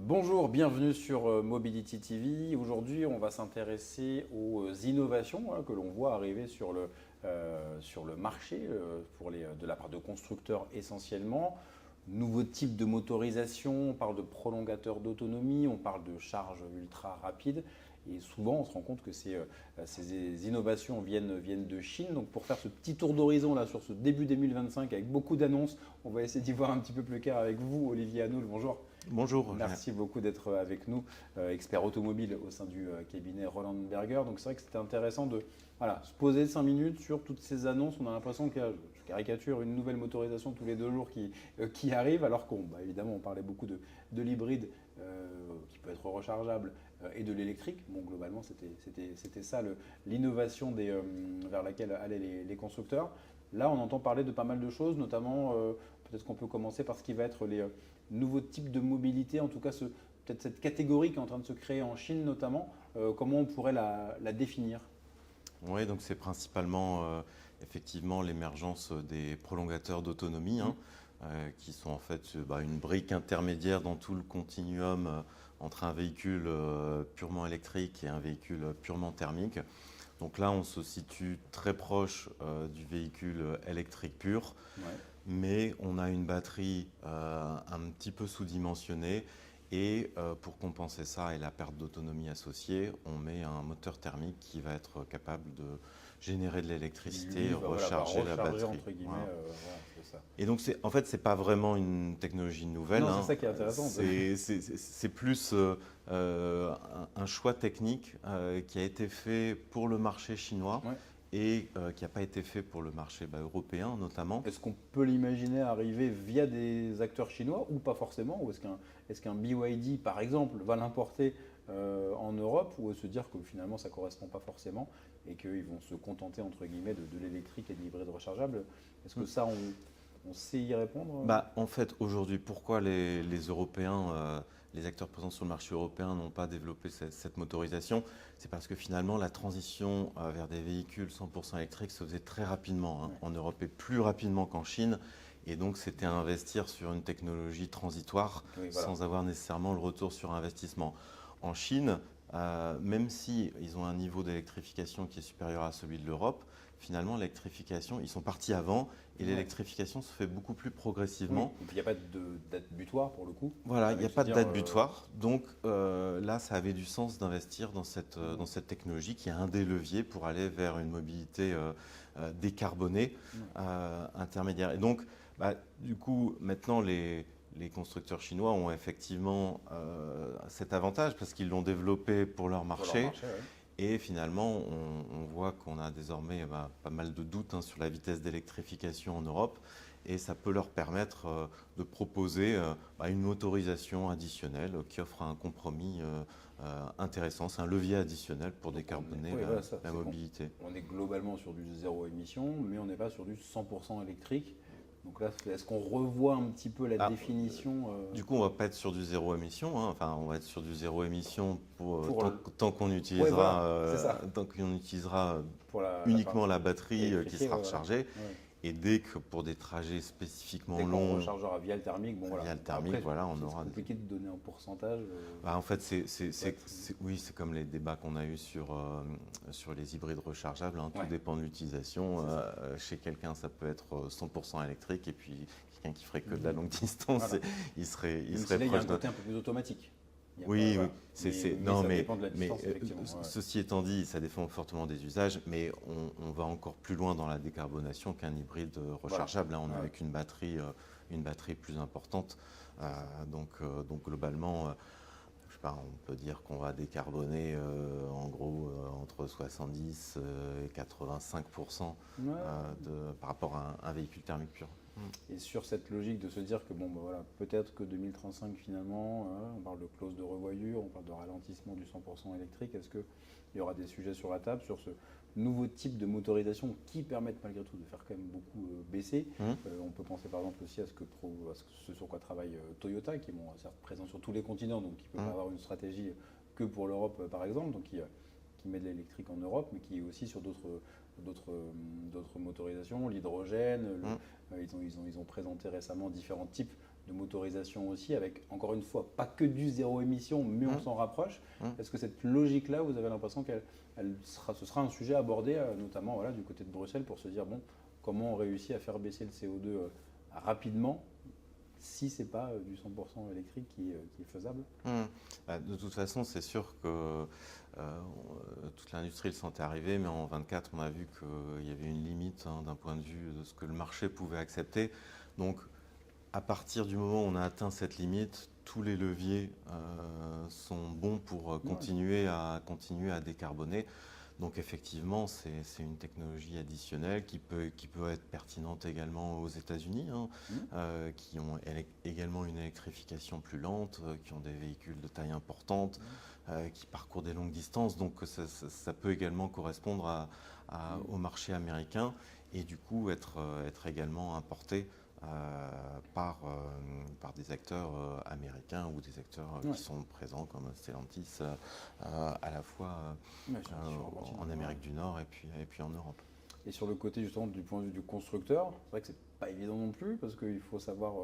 Bonjour, bienvenue sur Mobility TV. Aujourd'hui, on va s'intéresser aux innovations que l'on voit arriver sur le marché de la part de constructeurs essentiellement. Nouveaux types de motorisation, on parle de prolongateurs d'autonomie, on parle de charge ultra rapide. Et souvent, on se rend compte que ces innovations viennent de Chine. Donc, pour faire ce petit tour d'horizon là sur ce début 2025 avec beaucoup d'annonces, on va essayer d'y voir un petit peu plus clair avec vous, Olivier Hanoul. Bonjour. Bonjour. Merci beaucoup d'être avec nous, expert automobile au sein du cabinet Roland Berger. Donc, c'est vrai que c'était intéressant de se poser 5 minutes sur toutes ces annonces. On a l'impression qu'il y a, je caricature, une nouvelle motorisation tous les 2 jours qui arrive, alors évidemment, on parlait beaucoup de l'hybride qui peut être rechargeable et de l'électrique. Bon, globalement, c'était ça l'innovation vers laquelle allaient les constructeurs. Là, on entend parler de pas mal de choses, notamment, peut-être qu'on peut commencer par ce qui va être les nouveaux types de mobilité, en tout cas peut-être cette catégorie qui est en train de se créer en Chine notamment. Comment on pourrait la définir? Oui, donc c'est principalement effectivement l'émergence des prolongateurs d'autonomie, qui sont en fait une brique intermédiaire dans tout le continuum entre un véhicule purement électrique et un véhicule purement thermique. Donc là, on se situe très proche du véhicule électrique pur, mais on a une batterie un petit peu sous-dimensionnée. Et pour compenser ça et la perte d'autonomie associée, on met un moteur thermique qui va être capable de générer de l'électricité, recharger la batterie. Entre guillemets, c'est ça. Et donc, en fait, ce n'est pas vraiment une technologie nouvelle. Non, c'est ça qui est intéressant. C'est plus un choix technique qui a été fait pour le marché chinois. Et qui n'a pas été fait pour le marché européen notamment. Est-ce qu'on peut l'imaginer arriver via des acteurs chinois ou pas forcément? Ou est-ce qu'un BYD, par exemple, va l'importer en Europe, ou se dire que finalement ça ne correspond pas forcément et qu'ils vont se contenter entre guillemets de l'électrique et de l'hybride rechargeable? Est-ce que ça, on sait y répondre? En fait, aujourd'hui, pourquoi les Européens, les acteurs présents sur le marché européen n'ont pas développé cette motorisation? C'est parce que finalement, la transition vers des véhicules 100% électriques se faisait très rapidement en Europe et plus rapidement qu'en Chine. Et donc, c'était à investir sur une technologie transitoire sans avoir nécessairement le retour sur investissement. En Chine, même si ils ont un niveau d'électrification qui est supérieur à celui de l'Europe, finalement, l'électrification, ils sont partis avant et l'électrification se fait beaucoup plus progressivement. Et puis, il n'y a pas de date butoir pour le coup. Voilà, il n'y a pas de date butoir. Donc là, ça avait du sens d'investir dans cette technologie qui est un des leviers pour aller vers une mobilité décarbonée intermédiaire. Et donc, du coup, maintenant, les constructeurs chinois ont effectivement cet avantage parce qu'ils l'ont développé pour leur marché. Et finalement, on voit qu'on a désormais pas mal de doutes sur la vitesse d'électrification en Europe. Et ça peut leur permettre de proposer une motorisation additionnelle qui offre un compromis intéressant. C'est un levier additionnel pour décarboner la mobilité. On est globalement sur du zéro émission, mais on n'est pas sur du 100% électrique. Donc là, est-ce qu'on revoit un petit peu la définition Du coup, on ne va pas être sur du zéro émission. Enfin, on va être sur du zéro émission tant qu'on utilisera, uniquement la batterie qui sera rechargée. Et dès que pour des trajets spécifiquement longs, on rechargera via le thermique. Via le thermique, après, on aura. C'est compliqué de donner un pourcentage. En fait, c'est comme les débats qu'on a eus sur les hybrides rechargeables. Tout dépend de l'utilisation. Chez quelqu'un, ça peut être 100% électrique, et puis quelqu'un qui ferait que de la longue distance, il serait proche. Il y a un côté un peu plus automatique. Oui. Mais ceci étant dit, ça dépend fortement des usages, mais on va encore plus loin dans la décarbonisation qu'un hybride rechargeable. Là, on est avec une batterie plus importante. Donc globalement, je sais pas, on peut dire qu'on va décarboner en gros entre 70 et 85% par rapport à un véhicule thermique pur. Et sur cette logique de se dire que peut-être que 2035 finalement, on parle de clause de revoyure, on parle de ralentissement du 100% électrique, est-ce qu'il y aura des sujets sur la table sur ce nouveau type de motorisation qui permettent malgré tout de faire quand même beaucoup baisser? On peut penser par exemple aussi à ce sur quoi travaille Toyota, qui est certes présent sur tous les continents, donc qui ne peut pas avoir une stratégie que pour l'Europe par exemple, donc qui met de l'électrique en Europe, mais qui est aussi sur d'autres motorisations, l'hydrogène. Ils ont présenté récemment différents types de motorisation aussi, avec encore une fois pas que du zéro émission, mais on s'en rapproche. Est-ce que cette logique-là, vous avez l'impression ce sera un sujet abordé, notamment voilà, du côté de Bruxelles, pour se dire bon, comment on réussit à faire baisser le CO2 rapidement si ce n'est pas du 100% électrique qui est faisable? De toute façon, c'est sûr que toute l'industrie le sentait arriver, mais en 24, on a vu qu'il y avait une limite d'un point de vue de ce que le marché pouvait accepter. Donc, à partir du moment où on a atteint cette limite, tous les leviers sont bons pour continuer à décarboner. Donc effectivement, c'est une technologie additionnelle qui peut être pertinente également aux États-Unis, qui ont également une électrification plus lente, qui ont des véhicules de taille importante, qui parcourent des longues distances. Donc ça peut également correspondre au marché américain et du coup être également importé par des acteurs américains ou des acteurs qui sont présents comme Stellantis à la fois en Amérique du Nord et puis en Europe. Et sur le côté justement du point de vue du constructeur, c'est vrai que c'est pas évident non plus parce qu'il faut savoir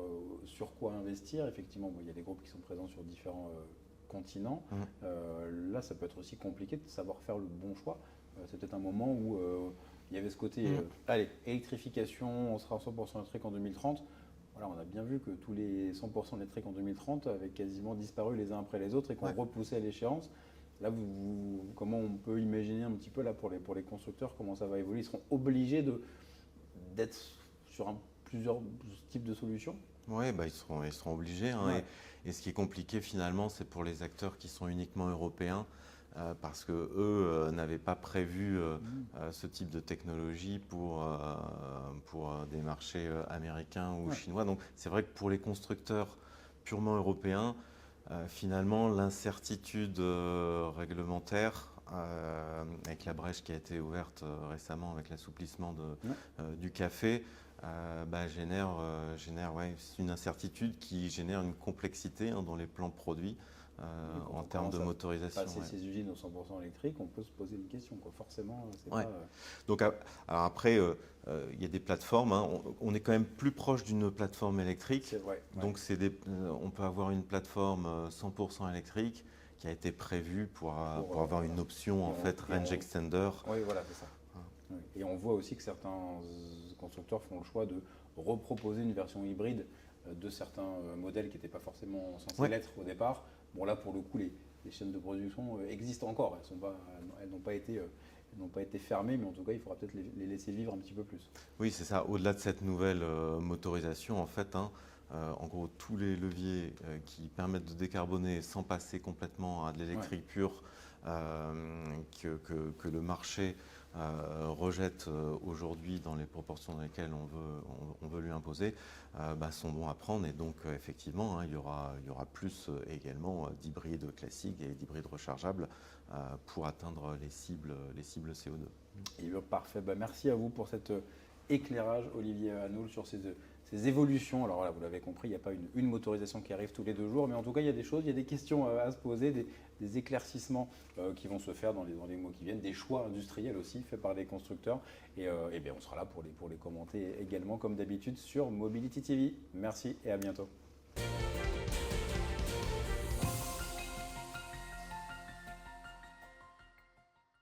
sur quoi investir. Effectivement, il y a des groupes qui sont présents sur différents continents. Là, ça peut être aussi compliqué de savoir faire le bon choix. C'est peut-être un moment où il y avait ce côté, allez, électrification, on sera 100% électrique en 2030. Voilà, on a bien vu que tous les 100% électriques en 2030 avaient quasiment disparu les uns après les autres et qu'on repoussait à l'échéance. Là, comment on peut imaginer un petit peu là, pour les constructeurs, comment ça va évoluer? Ils seront obligés d'être sur plusieurs types de solutions? Oui, ils seront obligés. Et ce qui est compliqué finalement, c'est pour les acteurs qui sont uniquement européens. Parce qu'eux n'avaient pas prévu ce type de technologie pour des marchés américains ou chinois. Donc c'est vrai que pour les constructeurs purement européens, finalement l'incertitude réglementaire, avec la brèche qui a été ouverte récemment avec l'assouplissement du café, génère une incertitude qui génère une complexité dans les plans de produits. En termes de motorisation. Passer ces usines au 100% électrique, on peut se poser une question, quoi. Forcément, c'est pas... Donc, alors après, il y a des plateformes. On est quand même plus proche d'une plateforme électrique. C'est vrai. Donc, on peut avoir une plateforme 100% électrique qui a été prévue pour avoir une option, en fait, range extender. Oui, voilà, c'est ça. Et on voit aussi que certains constructeurs font le choix de reproposer une version hybride de certains modèles qui n'étaient pas forcément censés l'être au départ. Bon, là, pour le coup, les chaînes de production existent encore. Elles n'ont pas été fermées, mais en tout cas, il faudra peut-être les laisser vivre un petit peu plus. Oui, c'est ça. Au-delà de cette nouvelle motorisation, en fait, en gros, tous les leviers qui permettent de décarboner sans passer complètement à de l'électrique pure, que le marché rejette aujourd'hui dans les proportions dans lesquelles on veut lui imposer, sont bons à prendre. Et donc, effectivement, il y aura plus également d'hybrides classiques et d'hybrides rechargeables pour atteindre les cibles CO2. Et parfait. Merci à vous pour cet éclairage, Olivier Hanoul, sur ces évolutions. Alors voilà, vous l'avez compris, il n'y a pas une motorisation qui arrive tous les 2 jours, mais en tout cas, il y a des choses, il y a des questions à se poser, des éclaircissements qui vont se faire dans les mois qui viennent, des choix industriels aussi faits par les constructeurs. Et bien, on sera là pour les commenter également, comme d'habitude, sur Mobility TV. Merci et à bientôt.